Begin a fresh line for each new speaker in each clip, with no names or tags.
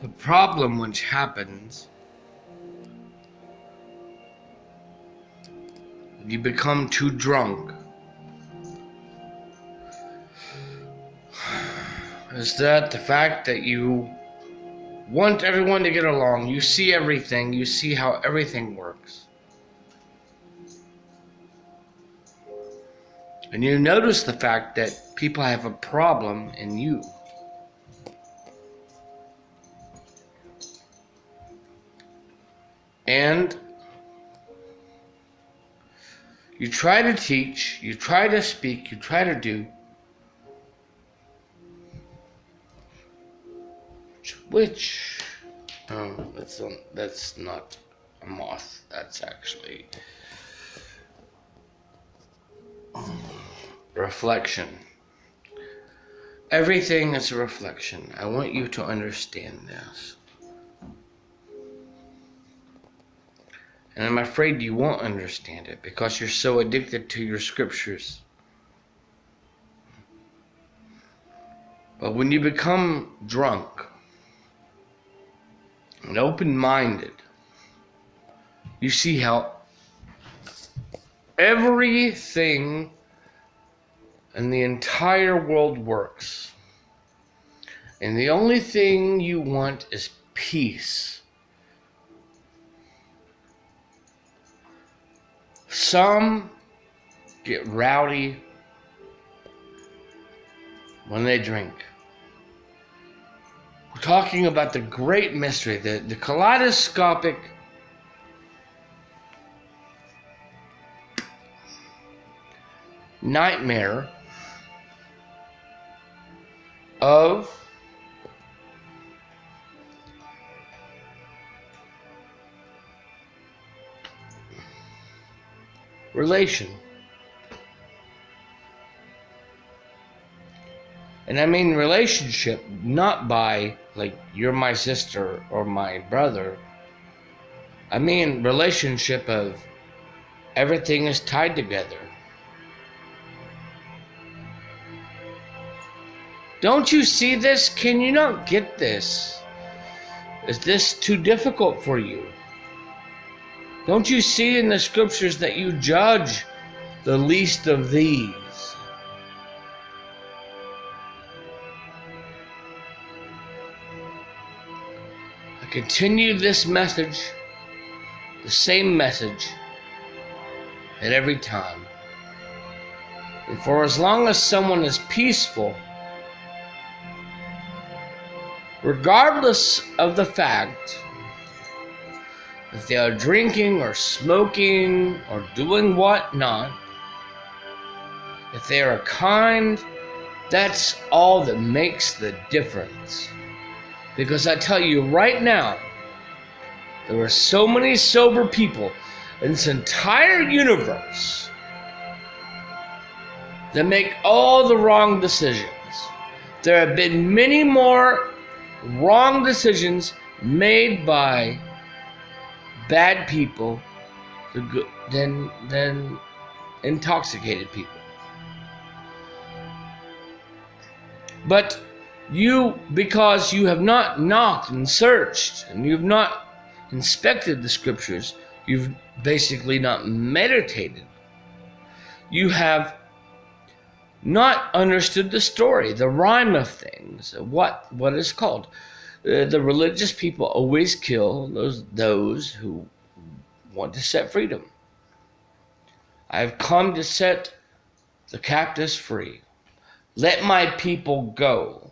The problem which happens, you become too drunk, is that the fact that you want everyone to get along. You see everything, you see how everything works. And you notice the fact that people have a problem in you. And you try to teach, you try to speak, you try to do, which, that's not a moth, that's actually reflection. Everything is a reflection. I want you to understand this. And I'm afraid you won't understand it because you're so addicted to your scriptures. But when you become drunk and open-minded, you see how everything in the entire world works. And the only thing you want is peace. Some get rowdy when they drink. We're talking about the great mystery, the kaleidoscopic nightmare of relation. And I mean relationship, not by like you're my sister or my brother. I mean relationship of everything is tied together. Don't you see this? Can you not get this? Is this too difficult for you? Don't you see in the scriptures that you judge the least of these? I continue this message, the same message, at every time. And for as long as someone is peaceful, regardless of the fact if they are drinking or smoking or doing whatnot, if they are kind, that's all that makes the difference. Because I tell you right now, there are so many sober people in this entire universe that make all the wrong decisions. There have been many more wrong decisions made by bad people than intoxicated people. But you, because you have not knocked and searched and you've not inspected the scriptures, you've basically not meditated. You have not understood the story, the rhyme of things, what is called. The religious people always kill those who want to set freedom. I have come to set the captives free. Let my people go.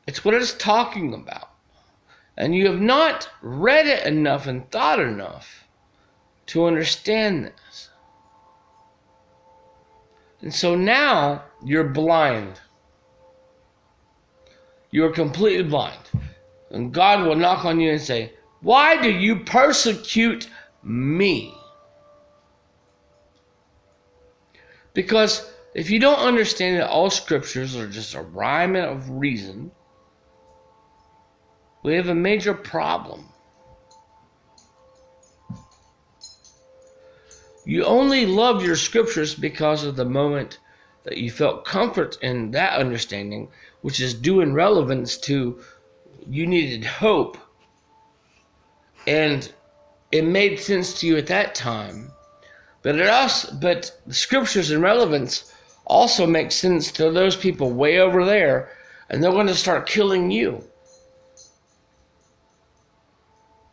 It's what it's talking about. And you have not read it enough and thought enough to understand this. And so now you're blind. You are completely blind. And God will knock on you and say, why do you persecute me? Because if you don't understand that all scriptures are just a rhyme of reason, we have a major problem. You only love your scriptures because of the moment that you felt comfort in that understanding, which is due in relevance to you needed hope, and it made sense to you at that time. But the scriptures and relevance also make sense to those people way over there, and they're going to start killing you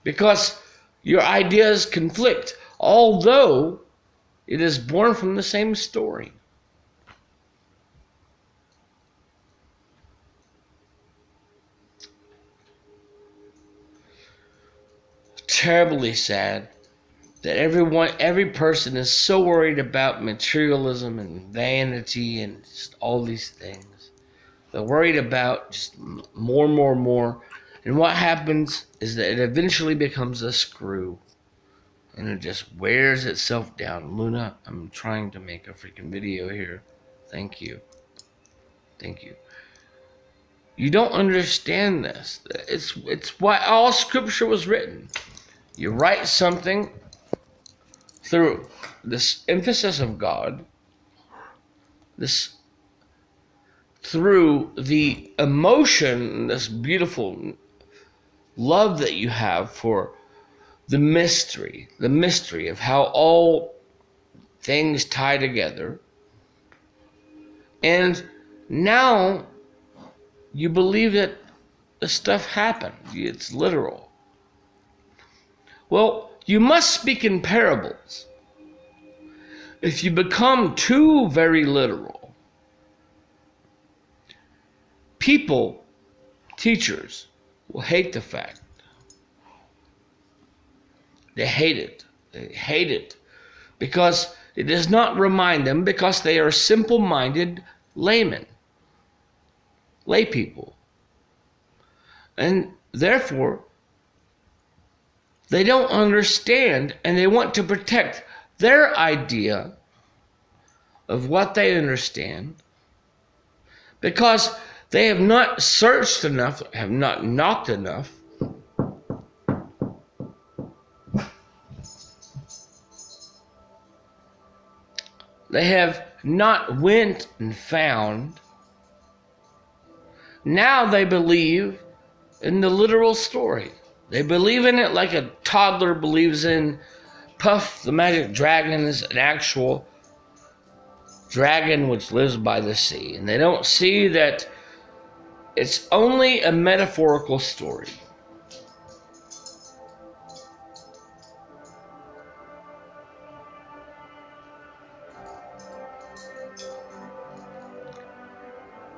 because your ideas conflict, although it is born from the same story. Terribly sad that every person is so worried about materialism and vanity and just all these things. They're worried about just more. And what happens is that it eventually becomes a screw. And it just wears itself down. Luna, I'm trying to make a freaking video here. Thank you. Thank you. You don't understand this. It's why all scripture was written. You write something through this emphasis of God, through the emotion, this beautiful love that you have for the mystery of how all things tie together. And now you believe that the stuff happened. It's literal. Well, you must speak in parables. If you become too very literal, people, teachers, will hate the fact. They hate it. They hate it because it does not remind them, because they are simple-minded laymen, lay people. And therefore, they don't understand, and they want to protect their idea of what they understand because they have not searched enough, have not knocked enough. They have not went and found. Now they believe in the literal story. They believe in it like a toddler believes in Puff the Magic Dragon is an actual dragon which lives by the sea. And they don't see that it's only a metaphorical story.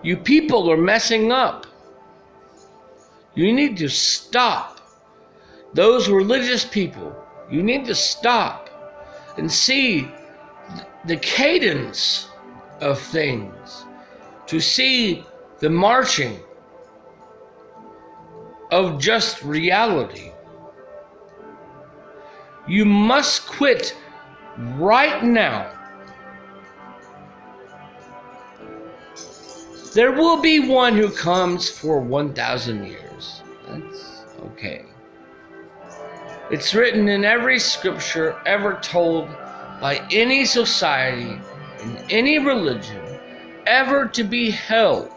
You people are messing up. You need to stop. Those religious people, you need to stop and see the cadence of things, to see the marching of just reality. You must quit right now. There will be one who comes for 1,000 years. That's okay. It's written in every scripture ever told by any society, in any religion, ever to be held.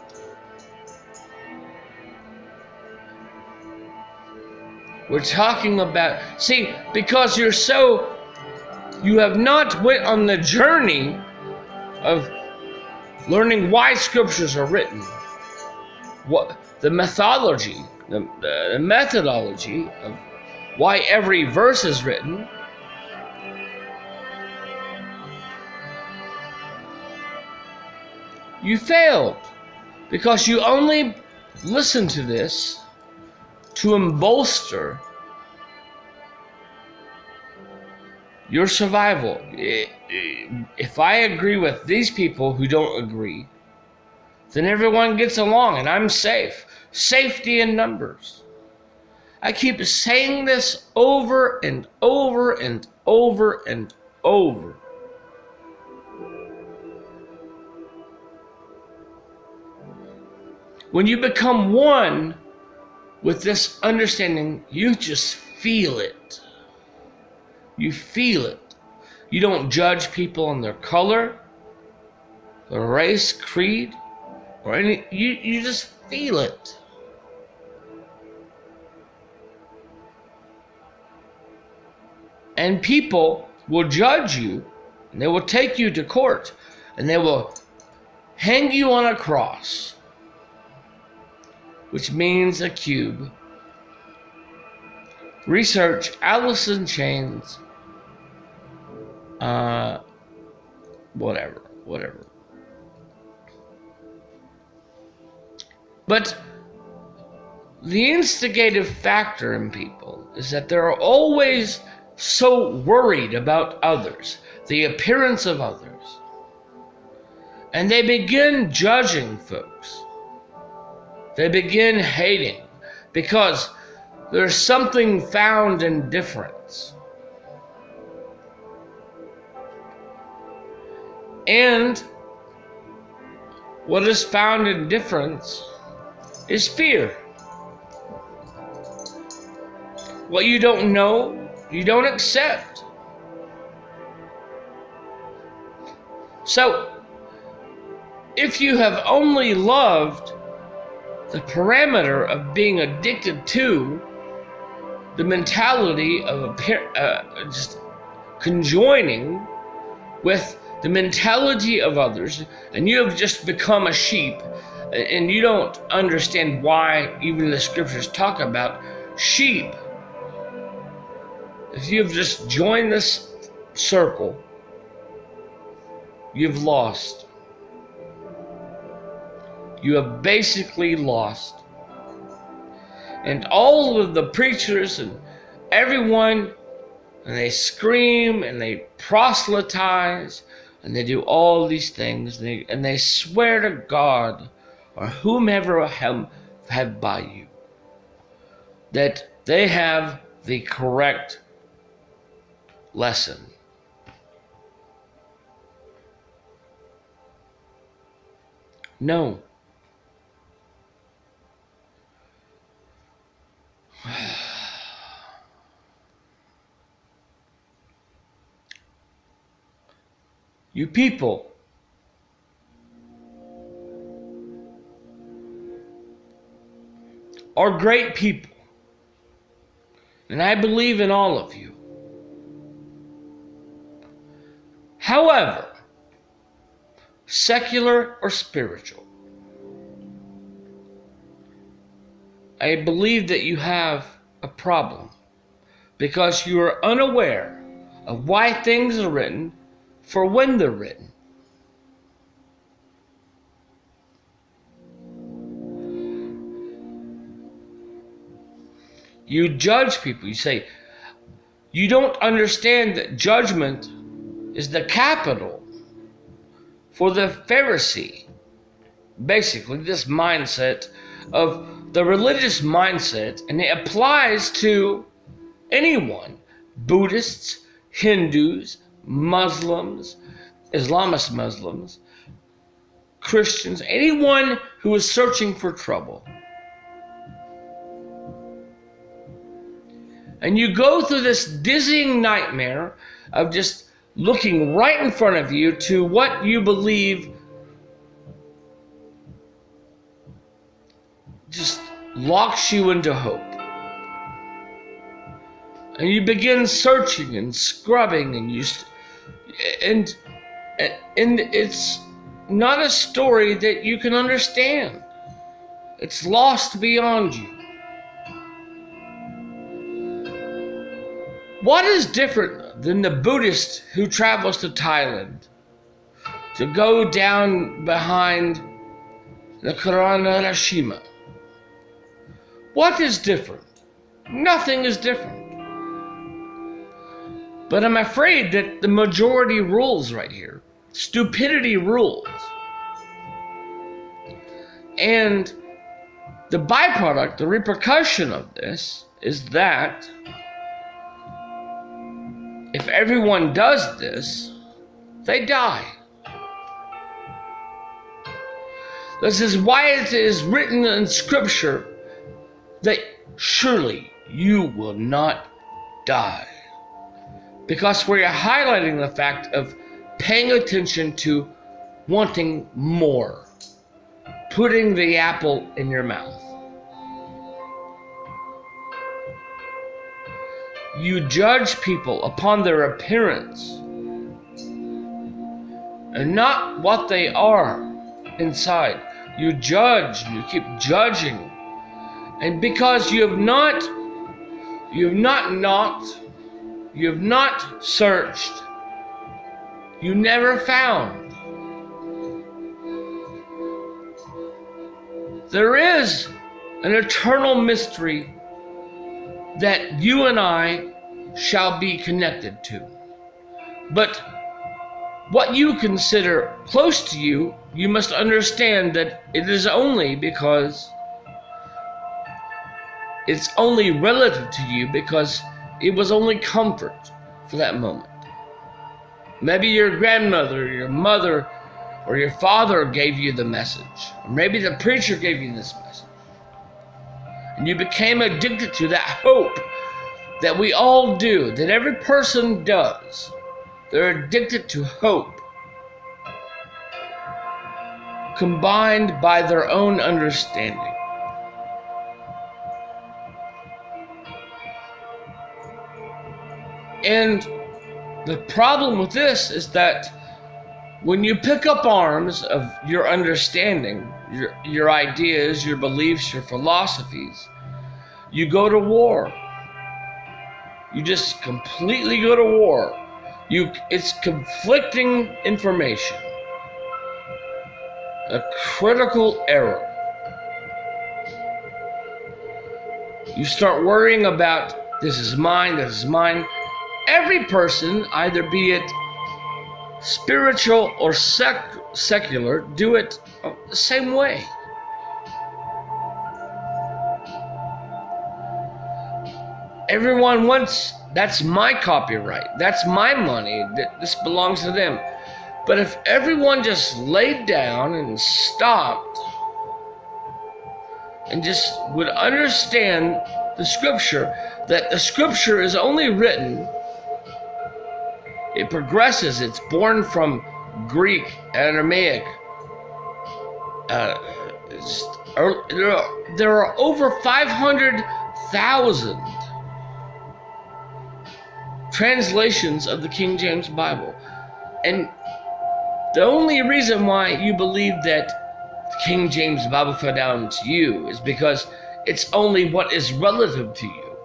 We're talking about, see, because you have not went on the journey of learning why scriptures are written, what the methodology, the methodology of why every verse is written. You failed because you only listened to this to embolster your survival. If I agree with these people who don't agree, then everyone gets along and I'm safe. Safety in numbers. I keep saying this over and over and over and over. When you become one with this understanding, you just feel it. You feel it. You don't judge people on their color, their race, creed, or any. You just feel it. And people will judge you, and they will take you to court, and they will hang you on a cross, which means a cube. Research Alice in Chains. Whatever. But the instigative factor in people is that they're always so worried about others, the appearance of others. And they begin judging folks. They begin hating because there's something found in difference. And what is found in difference is fear. What you don't know, you don't accept. So, if you have only loved the parameter of being addicted to the mentality of just conjoining with the mentality of others, and you have just become a sheep, and you don't understand why even the scriptures talk about sheep. If you've just joined this circle, you've lost. You have basically lost. And all of the preachers and everyone, and they scream and they proselytize and they do all these things, and they swear to God or whomever have by you that they have the correct lesson. No. You people are great people, and I believe in all of you. However, secular or spiritual, I believe that you have a problem because you are unaware of why things are written for when they're written. You judge people. You say, you don't understand that judgment is the capital for the Pharisee. Basically, this mindset of the religious mindset, and it applies to anyone, Buddhists, Hindus, Muslims, Islamist Muslims, Christians, anyone who is searching for trouble. And you go through this dizzying nightmare of just looking right in front of you to what you believe just locks you into hope. And you begin searching and scrubbing, and it's not a story that you can understand. It's lost beyond you. What is different than the Buddhist who travels to Thailand to go down behind the Karanarashima? What is different? Nothing is different. But I'm afraid that the majority rules right here. Stupidity rules. And the byproduct, the repercussion of this is that if everyone does this, they die. This is why it is written in Scripture that surely you will not die. Because we're highlighting the fact of paying attention to wanting more, putting the apple in your mouth. you judge people upon their appearance and not what they are inside. You judge, you keep judging. And because you have not knocked, you have not searched, you never found. There is an eternal mystery that you and I shall be connected to. But what you consider close to you, you must understand that it is only because it's only relative to you, because it was only comfort for that moment. Maybe your grandmother, your mother, or your father gave you the message. Or maybe the preacher gave you this message. And you became addicted to that hope that we all do, that every person does. They're addicted to hope, combined by their own understanding. And the problem with this is that when you pick up arms of your understanding, your ideas, your beliefs, your philosophies, you go to war. You just completely go to war. It's conflicting information. A critical error. You start worrying about, this is mine, this is mine. Every person, either be it spiritual or secular, do it the same way. Everyone wants, that's my copyright, that's my money, this belongs to them. But if everyone just laid down and stopped and just would understand the scripture, that the scripture is only written, it progresses, it's born from Greek and Aramaic. There are over 500,000 translations of the King James Bible. And the only reason why you believe that the King James Bible fell down to you is because it's only what is relative to you.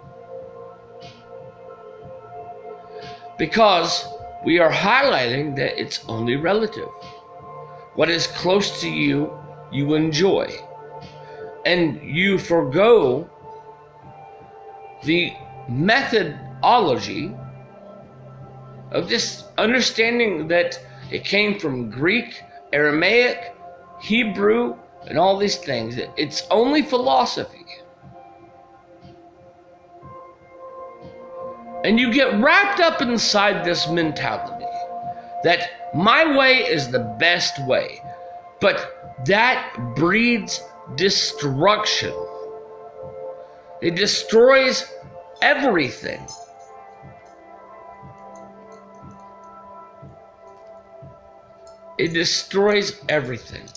Because we are highlighting that it's only relative. What is close to you, you enjoy. And you forgo the methodology of just understanding that it came from Greek, Aramaic, Hebrew, and all these things. It's only philosophy. And you get wrapped up inside this mentality that my way is the best way. But that breeds destruction. It destroys everything. It destroys everything.